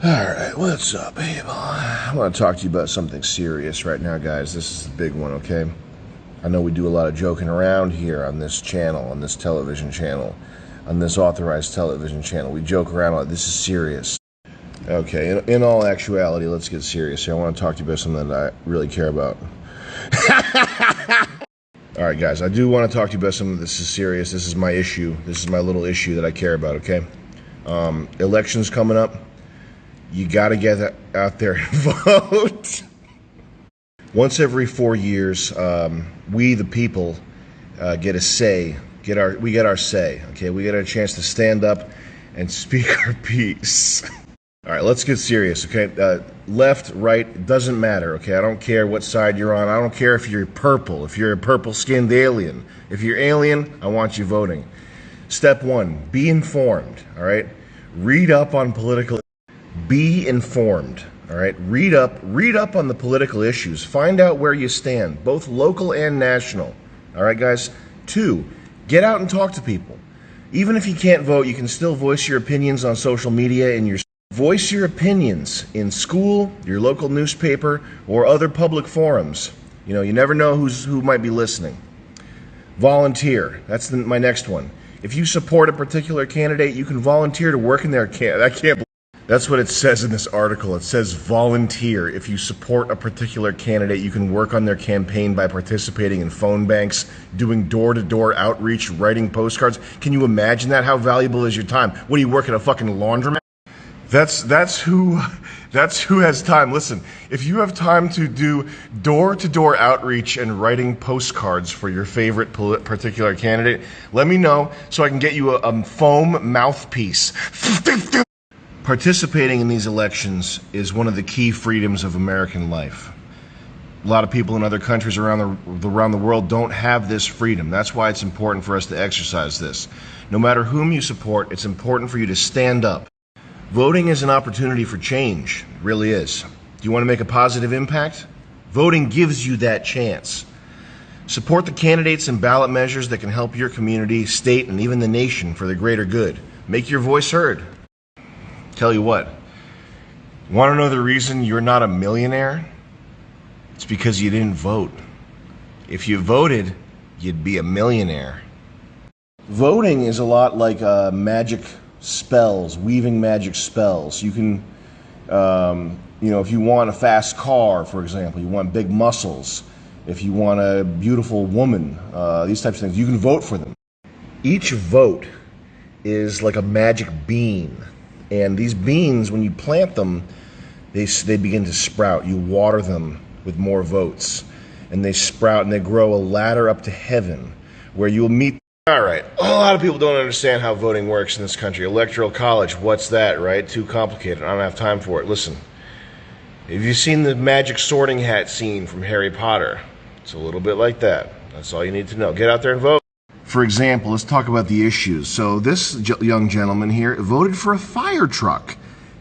Alright, what's up, people? I want to talk to you about something serious right now, guys. This is the big one, okay? I know we do a lot of joking around here on this channel, on this television channel, on this authorized television channel. We joke around a lot. This is serious. Okay, in all actuality, let's get serious here. I want to talk to you about something that I really care about. Alright, guys, I do want to talk to you about something that is serious. This is my issue. This is my little issue that I care about, okay? Elections coming up. You gotta get out there and vote. Once every 4 years, we the people get a say. We get our say. Okay, we get a chance to stand up and speak our piece. All right, let's get serious. Okay, left, right, it doesn't matter. Okay, I don't care what side you're on. I don't care if you're purple. If you're a purple-skinned alien. If you're alien, I want you voting. Step one: be informed. All right, read up on political. Be informed, all right? Read up on the political issues. Find out where you stand, both local and national. All right, guys? 2, get out and talk to people. Even if you can't vote, you can still voice your opinions on social media and voice your opinions in school, your local newspaper, or other public forums. You know, you never know who might be listening. Volunteer. That's my next one. If you support a particular candidate, you can volunteer to work in their That's what it says in this article. It says volunteer. If you support a particular candidate, you can work on their campaign by participating in phone banks, doing door-to-door outreach, writing postcards. Can you imagine that? How valuable is your time? What do you work at a fucking laundromat? That's who has time. Listen, if you have time to do door-to-door outreach and writing postcards for your favorite particular candidate, let me know so I can get you a foam mouthpiece. Participating in these elections is one of the key freedoms of American life. A lot of people in other countries around the world don't have this freedom. That's why it's important for us to exercise this. No matter whom you support, it's important for you to stand up. Voting is an opportunity for change. It really is. Do you want to make a positive impact? Voting gives you that chance. Support the candidates and ballot measures that can help your community, state, and even the nation for the greater good. Make your voice heard. Tell you what, want to know the reason you're not a millionaire? It's because you didn't vote. If you voted, you'd be a millionaire. Voting is a lot like magic spells, weaving magic spells. You can, if you want a fast car, for example, you want big muscles, if you want a beautiful woman, these types of things, you can vote for them. Each vote is like a magic bean. And these beans, when you plant them, they begin to sprout. You water them with more votes. And they sprout and they grow a ladder up to heaven where you'll meet. All right. A lot of people don't understand how voting works in this country. Electoral college, what's that, right? Too complicated. I don't have time for it. Listen, have you seen the magic sorting hat scene from Harry Potter? It's a little bit like that. That's all you need to know. Get out there and vote. For example, let's talk about the issues. So this young gentleman here voted for a fire truck.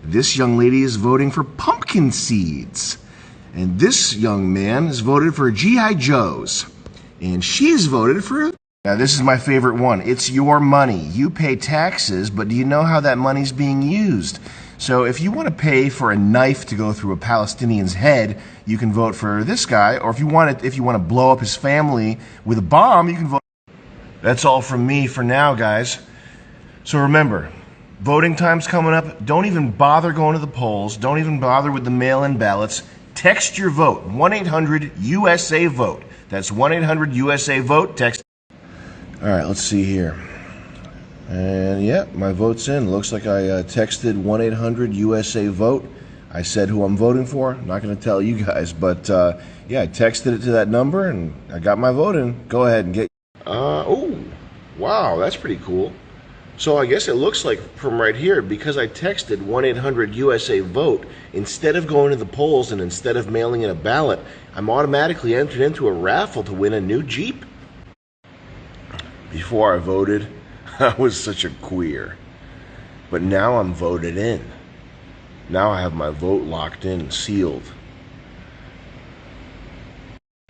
This young lady is voting for pumpkin seeds. And this young man has voted for G.I. Joes. And she's voted for... Now this is my favorite one. It's your money. You pay taxes, but do you know how that money's being used? So if you want to pay for a knife to go through a Palestinian's head, you can vote for this guy. Or if you want to blow up his family with a bomb, you can vote... That's all from me for now, guys. So remember, voting time's coming up. Don't even bother going to the polls. Don't even bother with the mail-in ballots. Text your vote. 1-800-USA-VOTE. That's 1-800-USA-VOTE. Text. All right, let's see here. And yeah, my vote's in. Looks like I texted 1-800-USA-VOTE. I said who I'm voting for. I'm not going to tell you guys, but yeah, I texted it to that number and I got my vote in. Go ahead and get... Oh, wow, that's pretty cool. So I guess it looks like from right here, because I texted 1-800-USA-VOTE, instead of going to the polls and instead of mailing in a ballot, I'm automatically entered into a raffle to win a new Jeep. Before I voted, I was such a queer. But now I'm voted in. Now I have my vote locked in and sealed.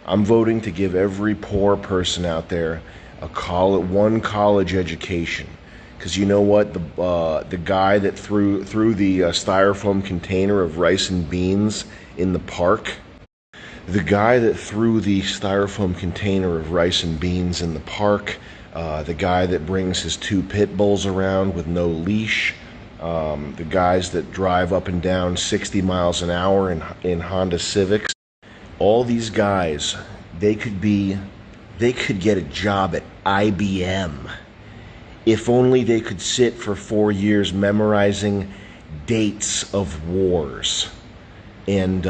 I'm voting to give every poor person out there one college education. Because you know what, the guy that threw the styrofoam container of rice and beans in the park, the guy that threw the styrofoam container of rice and beans in the park, the guy that brings his 2 pit bulls around with no leash, the guys that drive up and down 60 miles an hour in Honda Civics, all these guys, they could get a job at IBM. If only they could sit for 4 years memorizing dates of wars. And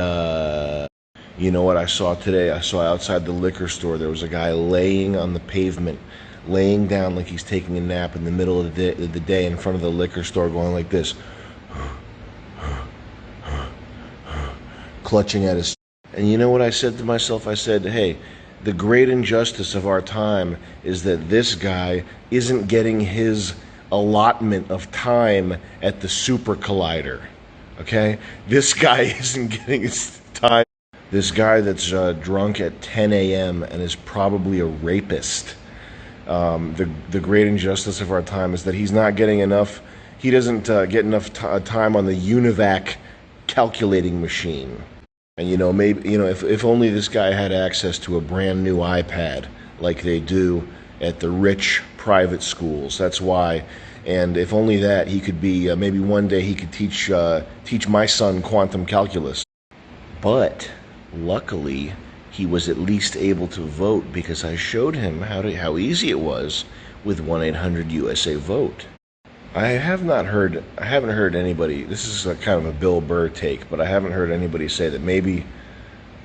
you know what I saw today? I saw outside the liquor store, there was a guy laying on the pavement, laying down like he's taking a nap in the middle of the day in front of the liquor store, going like this, clutching at his... And you know what I said to myself? I said, hey, the great injustice of our time is that this guy isn't getting his allotment of time at the super collider, okay? This guy isn't getting his time. This guy that's drunk at 10 a.m. and is probably a rapist. The great injustice of our time is that he's not getting enough, he doesn't get enough time on the UNIVAC calculating machine. And maybe, if only this guy had access to a brand new iPad like they do at the rich private schools. That's why. And if only that, he could be, maybe one day he could teach my son quantum calculus. But luckily, he was at least able to vote because I showed him how easy it was with 1-800-USA-VOTE. I haven't heard anybody, this is a kind of a Bill Burr take, but I haven't heard anybody say that maybe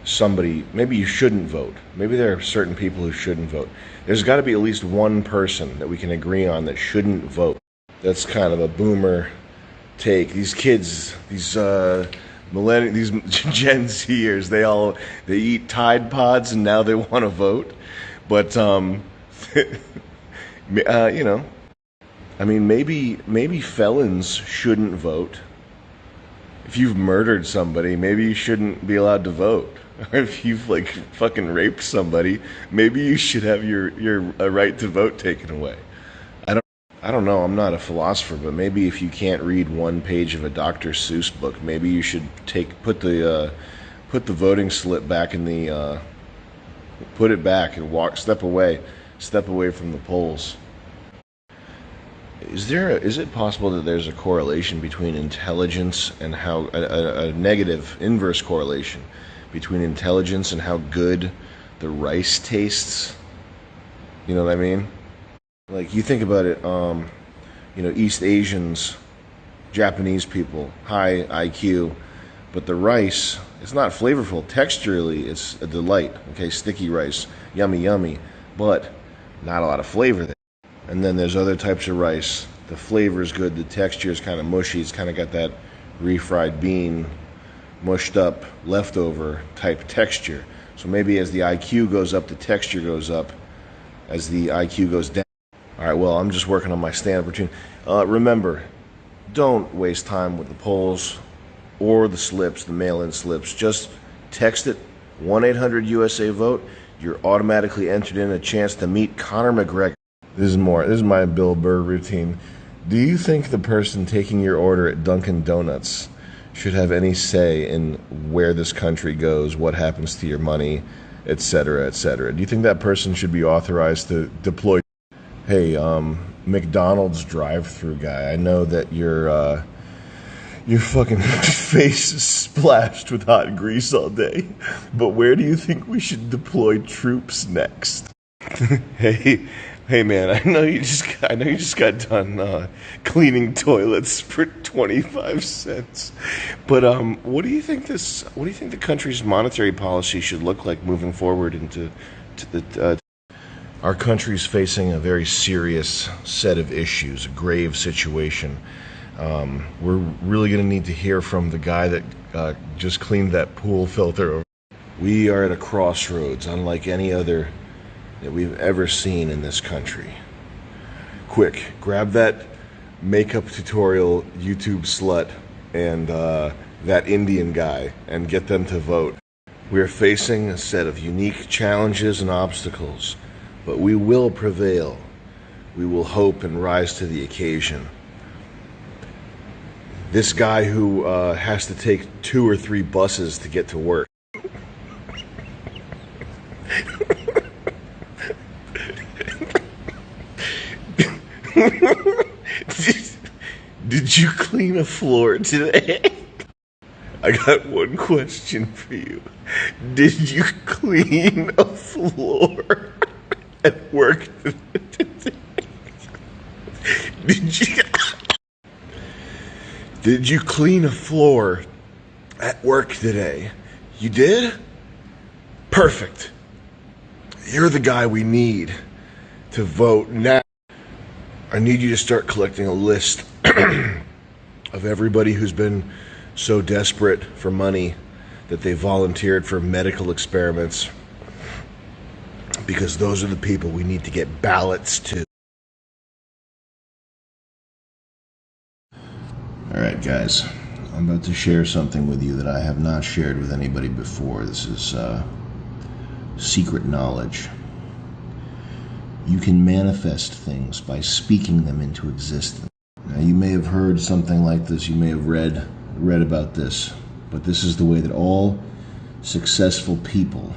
you shouldn't vote. Maybe there are certain people who shouldn't vote. There's got to be at least one person that we can agree on that shouldn't vote. That's kind of a boomer take. These kids, these Gen Zers, they eat Tide Pods and now they want to vote. But I mean, maybe felons shouldn't vote. If you've murdered somebody, maybe you shouldn't be allowed to vote. Or if you've fucking raped somebody, maybe you should have your right to vote taken away. I don't know. I'm not a philosopher, but maybe if you can't read one page of a Dr. Seuss book, maybe you should put the voting slip back in the put it back and step away from the polls. Is it possible that there's a correlation between intelligence and how a negative inverse correlation between intelligence and how good the rice tastes? You know what I mean? Like, you think about it, East Asians, Japanese people, high IQ, but the rice, it's not flavorful. Texturally, it's a delight. Okay, sticky rice, yummy, yummy, but not a lot of flavor there. And then there's other types of rice. The flavor is good. The texture is kind of mushy. It's kind of got that refried bean, mushed up, leftover type texture. So maybe as the IQ goes up, the texture goes up. As the IQ goes down. All right, well, I'm just working on my stand-up routine. Remember, don't waste time with the polls or the slips, the mail-in slips. Just text it, 1-800-USA-VOTE. You're automatically entered in a chance to meet Conor McGregor. This is my Bill Burr routine. Do you think the person taking your order at Dunkin' Donuts should have any say in where this country goes, what happens to your money, etc., etc.? Do you think that person should be authorized to deploy? Hey, McDonald's drive-through guy, I know that your fucking face is splashed with hot grease all day, but where do you think we should deploy troops next? Hey man, I know you just got done cleaning toilets for 25 cents. But what do you think the country's monetary policy should look like moving forward into the our country's facing a very serious set of issues, a grave situation. We're really going to need to hear from the guy that just cleaned that pool filter. We are at a crossroads unlike any other that we've ever seen in this country. Quick, grab that makeup tutorial YouTube slut and that Indian guy and get them to vote. We are facing a set of unique challenges and obstacles, but we will prevail. we will hope and rise to the occasion. This guy who has to take 2 or 3 buses to get to work. Did you clean a floor today? I got one question for you. Did you clean a floor at work today? Did you clean a floor at work today? You did? Perfect. You're the guy we need to vote now. I need you to start collecting a list of everybody who's been so desperate for money that they volunteered for medical experiments, because those are the people we need to get ballots to. Alright guys, I'm about to share something with you that I have not shared with anybody before. This is secret knowledge. You can manifest things by speaking them into existence. Now, you may have heard something like this, you may have read about this, but this is the way that all successful people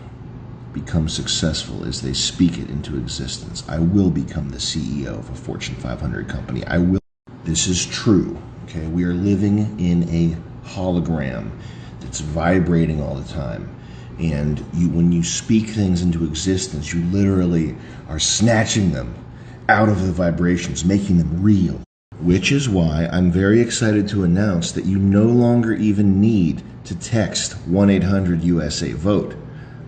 become successful, is they speak it into existence. I will become the CEO of a Fortune 500 company. I will. This is true. Okay, we are living in a hologram that's vibrating all the time. And when you speak things into existence, you literally are snatching them out of the vibrations, making them real. Which is why I'm very excited to announce that you no longer even need to text 1-800-USA-VOTE.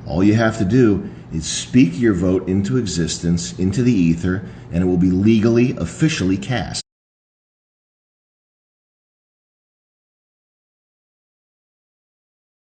All you have to do is speak your vote into existence, into the ether, and it will be legally, officially cast.